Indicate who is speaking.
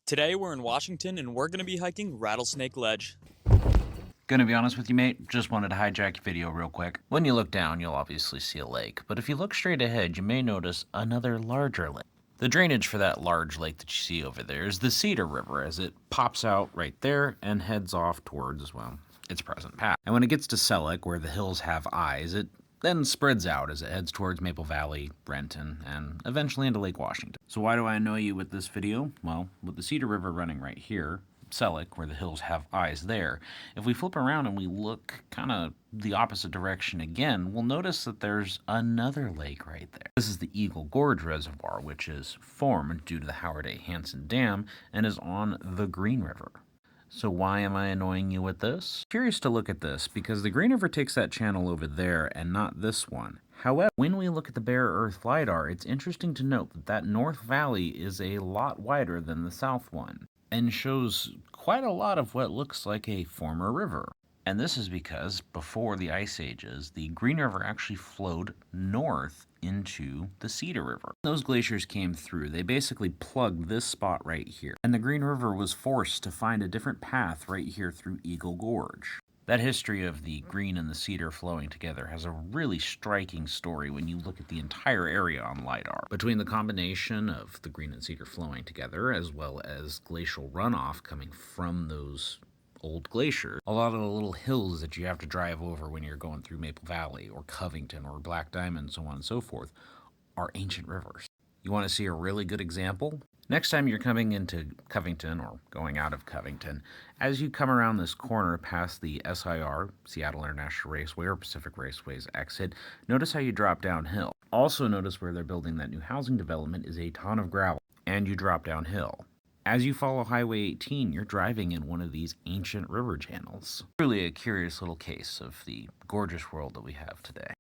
Speaker 1: Today we're in Washington and we're going to be hiking Rattlesnake Ledge.
Speaker 2: Gonna be honest with you, mate, just wanted to hijack your video real quick. When you look down, you'll obviously see a lake, but if you look straight ahead, you may notice another larger lake. The drainage for that large lake that you see over there is the Cedar River, as it pops out right there and heads off towards, well, its present path. And when it gets to Selleck, where the hills have eyes, it then spreads out as it heads towards Maple Valley, Renton, and eventually into Lake Washington. So why do I annoy you with this video? Well, with the Cedar River running right here, Selleck, where the hills have eyes there, if we flip around and we look kind of the opposite direction again, we'll notice that there's another lake right there. This is the Eagle Gorge Reservoir, which is formed due to the Howard A. Hansen Dam and is on the Green River. So why am I annoying you with this? Curious to look at this, because the Green River takes that channel over there and not this one. However, when we look at the Bare Earth LiDAR, it's interesting to note that that North Valley is a lot wider than the South one, and shows quite a lot of what looks like a former river. And this is because before the ice ages, the Green River actually flowed north into the Cedar River. Those glaciers came through, they basically plugged this spot right here, and the Green River was forced to find a different path right here through Eagle Gorge. That history of the Green and the Cedar flowing together has a really striking story when you look at the entire area on LiDAR. Between the combination of the Green and Cedar flowing together, as well as glacial runoff coming from those old glaciers, a lot of the little hills that you have to drive over when you're going through Maple Valley or Covington or Black Diamond, so on and so forth, are ancient rivers. You want to see a really good example? Next time you're coming into Covington or going out of Covington, as you come around this corner past the SIR, Seattle International Raceway, or Pacific Raceway's exit, notice how you drop downhill. Also notice where they're building that new housing development is a ton of gravel, and you drop downhill. As you follow Highway 18, you're driving in one of these ancient river channels. Truly a curious little case of the gorgeous world that we have today.